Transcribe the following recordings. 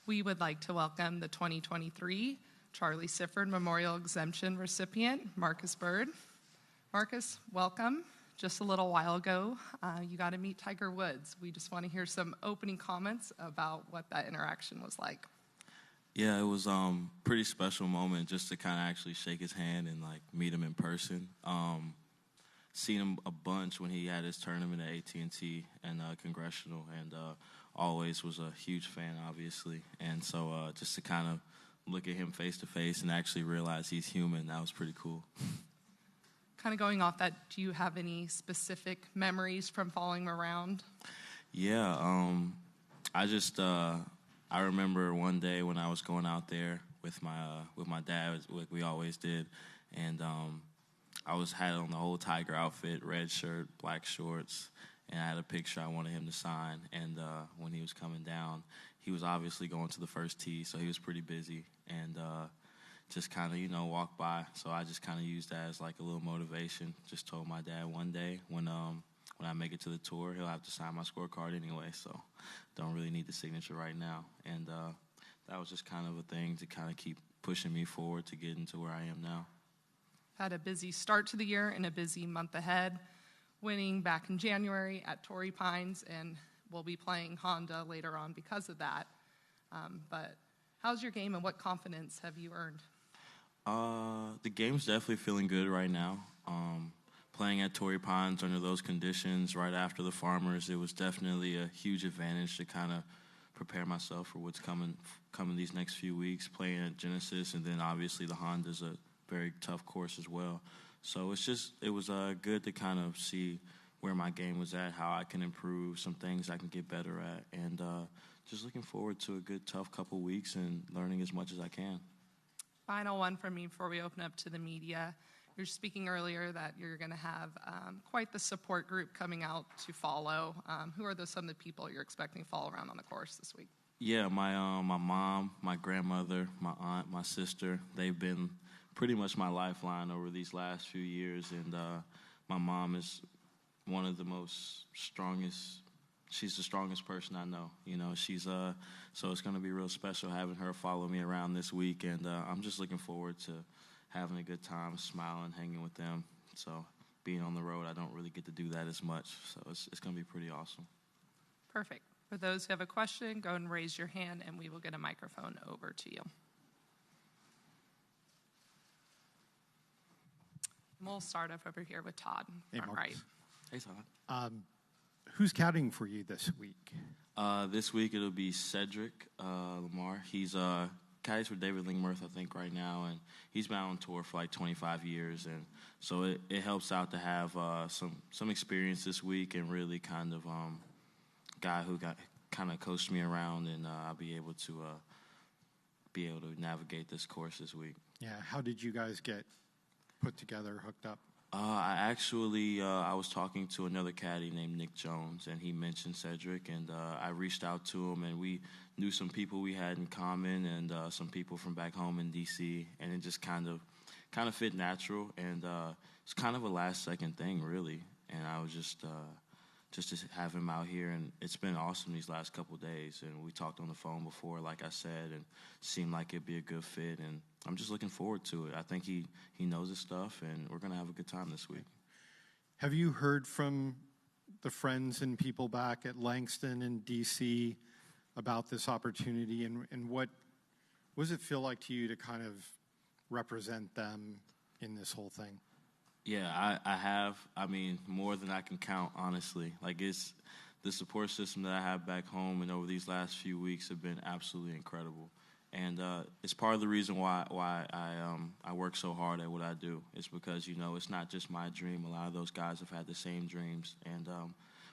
We would like to welcome the 2023 Charlie Sifford Memorial Exemption recipient, Marcus Byrd. Marcus, welcome. Just a little while ago, you got to meet Tiger Woods. We just want to hear some opening comments about what that interaction was like. Yeah, it was pretty special moment just to kind of actually shake his hand and like meet him in person. Seen him a bunch when he had his tournament at AT&T and Congressional, and always was a huge fan, obviously. And so just to kind of look at him face to face and actually realize he's human, that was pretty cool. Kind of going off that, do you have any specific memories from following him around? Yeah, I remember one day when I was going out there with my dad, like we always did, and I had on the whole Tiger outfit, red shirt, black shorts, and I had a picture I wanted him to sign. And when he was coming down, he was obviously going to the first tee, so he was pretty busy, and just kind of, walked by. So I just kind of used that as like a little motivation. Just told my dad one day when I make it to the tour, he'll have to sign my scorecard anyway, so don't really need the signature right now. And that was just kind of a thing to kind of keep pushing me forward to get into where I am now. Had a busy start to the year and a busy month ahead, winning back in January at Torrey Pines, and we'll be playing Honda later on because of that. But how's your game and what confidence have you earned? The game's definitely feeling good right now. Playing at Torrey Pines under those conditions right after the Farmers, it was definitely a huge advantage to kind of prepare myself for what's coming these next few weeks, playing at Genesis, and then obviously the Honda's a very tough course as well. So it was good to kind of see where my game was at, how I can improve, some things I can get better at, and just looking forward to a good, tough couple weeks and learning as much as I can. Final one from me before we open up to the media. You were speaking earlier that you're going to have quite the support group coming out to follow. Who are some of the people you're expecting to follow around on the course this week? Yeah, my mom, my grandmother, my aunt, my sister, they've been pretty much my lifeline over these last few years, and my mom is one of the strongest. She's the strongest person I know. She's so it's going to be real special having her follow me around this week, and I'm just looking forward to having a good time, smiling, hanging with them. So being on the road, I don't really get to do that as much, so it's going to be pretty awesome. Perfect. For those who have a question, go and raise your hand, and we will get a microphone over to you. And we'll start off over here with Todd. Hey, All right. Hey, Todd. Who's caddying for you this week? This week it'll be Cedric Lamar. He's caddies for David Lingmerth, I think, right now, and he's been on tour for like 25 years, and so it helps out to have some experience this week and really kind of guy who kind of coached me around, and I'll be able to navigate this course this week. Yeah, how did you guys get put together, hooked up? I was talking to another caddy named Nick Jones, and he mentioned Cedric, and I reached out to him, and we knew some people we had in common, and some people from back home in D.C., and it just kind of fit natural, and it's kind of a last-second thing, really, and I was just to have him out here, and it's been awesome these last couple of days, and we talked on the phone before, like I said, and seemed like it'd be a good fit, and I'm just looking forward to it. I think he knows his stuff, and we're going to have a good time this week. Have you heard from the friends and people back at Langston and D.C. about this opportunity, and what does it feel like to you to kind of represent them in this whole thing? Yeah, I have. I mean, more than I can count, honestly. Like, it's the support system that I have back home and over these last few weeks have been absolutely incredible. And it's part of the reason why I work so hard at what I do. It's because, it's not just my dream. A lot of those guys have had the same dreams. And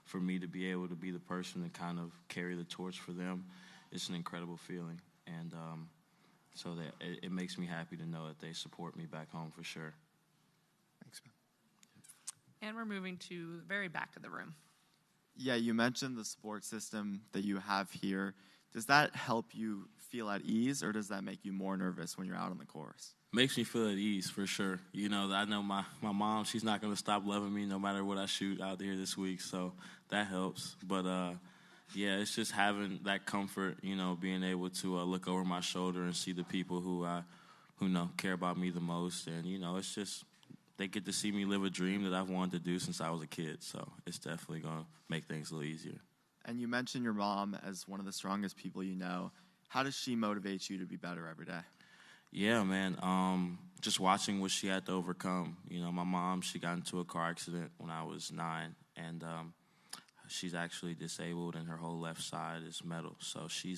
for me to be able to be the person to kind of carry the torch for them, it's an incredible feeling. And so that it makes me happy to know that they support me back home for sure. Thanks, man. And we're moving to the very back of the room. Yeah, you mentioned the support system that you have here. Does that help you feel at ease, or does that make you more nervous when you're out on the course? Makes me feel at ease, for sure. I know my mom, she's not going to stop loving me no matter what I shoot out there this week, so that helps. But Yeah, it's just having that comfort, being able to look over my shoulder and see the people who care about me the most, and it's just they get to see me live a dream that I've wanted to do since I was a kid. So it's definitely gonna make things a little easier. And you mentioned your mom as one of the strongest people you know. How does she motivate you to be better every day? Yeah, man. Just watching what she had to overcome. My mom, she got into a car accident when I was 9, and she's actually disabled, and her whole left side is metal. So she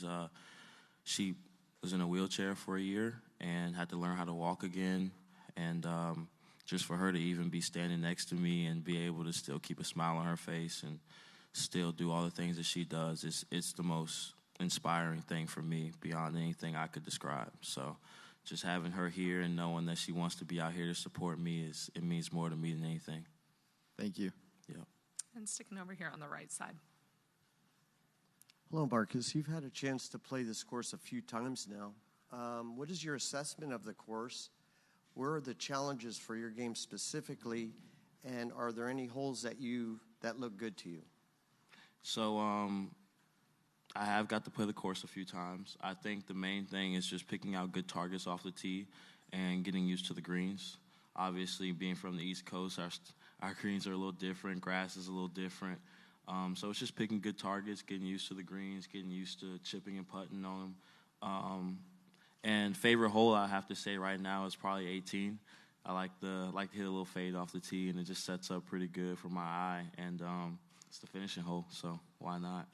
was in a wheelchair for a year and had to learn how to walk again. And just for her to even be standing next to me and be able to still keep a smile on her face and still do all the things that she does, it's the most inspiring thing for me beyond anything I could describe. So just having her here and knowing that she wants to be out here to support me, it means more to me than anything. Thank you. Yeah. And sticking over here on the right side. Hello, Marcus. You've had a chance to play this course a few times now. What is your assessment of the course? Where are the challenges for your game specifically? And are there any holes that look good to you? So I have got to play the course a few times. I think the main thing is just picking out good targets off the tee and getting used to the greens. Obviously, being from the East Coast, our greens are a little different. Grass is a little different. So it's just picking good targets, getting used to the greens, getting used to chipping and putting on them. And favorite hole, I have to say right now, is probably 18. I like to hit a little fade off the tee, and it just sets up pretty good for my eye. And it's the finishing hole, so why not,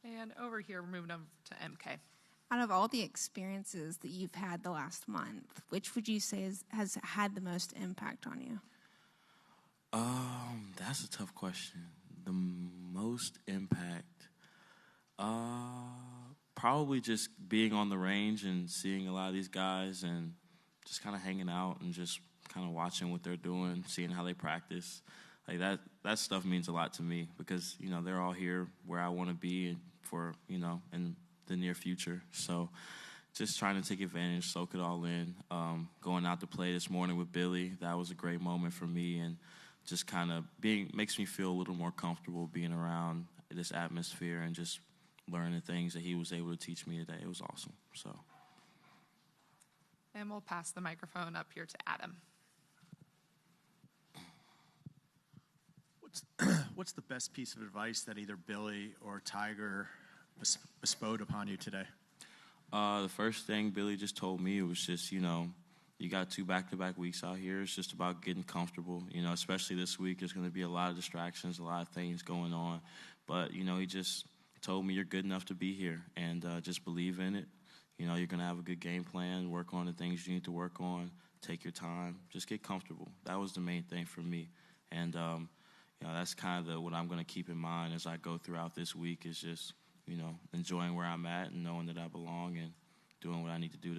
And over here, we're moving over to MK. Out of all the experiences that you've had the last month, which would you say has had the most impact on you? That's a tough question. The most impact, probably just being on the range and seeing a lot of these guys and just kind of hanging out and just kind of watching what they're doing, seeing how they practice. Like that stuff means a lot to me because, they're all here where I want to be for, in the near future. So just trying to take advantage, soak it all in. Going out to play this morning with Billy, that was a great moment for me, and just kind of makes me feel a little more comfortable being around this atmosphere and just learning the things that he was able to teach me today. It was awesome. So. And we'll pass the microphone up here to Adam. What's the best piece of advice that either Billy or Tiger bestowed upon you today? The first thing Billy just told me was just, you got 2 back-to-back weeks out here. It's just about getting comfortable. Especially this week, there's going to be a lot of distractions, a lot of things going on. But, he just told me you're good enough to be here and just believe in it. You're going to have a good game plan, work on the things you need to work on, take your time, just get comfortable. That was the main thing for me. And, that's kind of what I'm going to keep in mind as I go throughout this week is just, enjoying where I'm at and knowing that I belong and doing what I need to do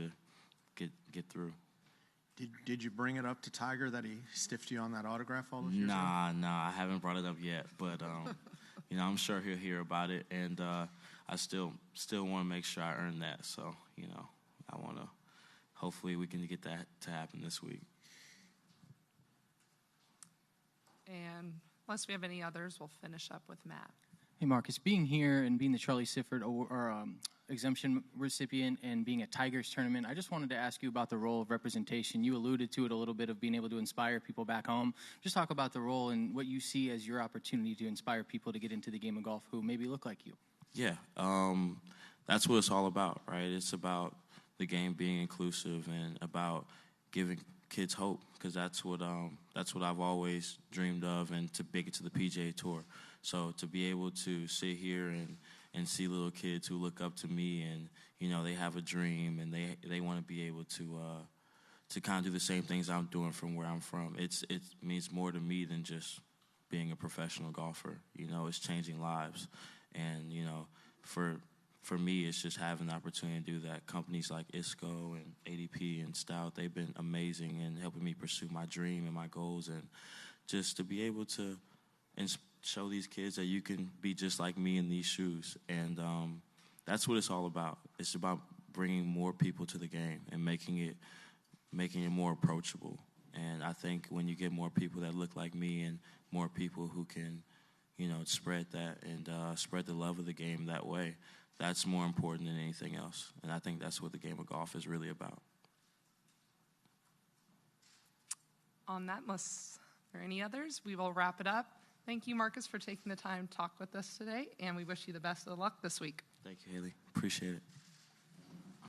to get through. Did you bring it up to Tiger that he stiffed you on that autograph all those years ago? Nah, I haven't brought it up yet, but I'm sure he'll hear about it, and I still want to make sure I earn that. So I want to. Hopefully, we can get that to happen this week. And unless we have any others, we'll finish up with Matt. Hey, Marcus, being here and being the Charlie Sifford exemption recipient and being at Tigers tournament, I just wanted to ask you about the role of representation. You alluded to it a little bit of being able to inspire people back home. Just talk about the role and what you see as your opportunity to inspire people to get into the game of golf who maybe look like you. Yeah, that's what it's all about, right? It's about the game being inclusive and about giving kids hope because that's what I've always dreamed of, and to make it to the PGA Tour. So to be able to sit here and see little kids who look up to me and, they have a dream and they want to be able to kind of do the same things I'm doing from where I'm from. It means more to me than just being a professional golfer. It's changing lives. And, for me, it's just having the opportunity to do that. Companies like ISCO and ADP and Stout, they've been amazing in helping me pursue my dream and my goals, and just to be able to show these kids that you can be just like me in these shoes. And that's what it's all about. It's about bringing more people to the game and making it more approachable. And I think when you get more people that look like me and more people who can, spread that and spread the love of the game that way. That's more important than anything else. And I think that's what the game of golf is really about. On that, unless there are any others, we will wrap it up. Thank you, Marcus, for taking the time to talk with us today, and we wish you the best of luck this week. Thank you, Haley. Appreciate it.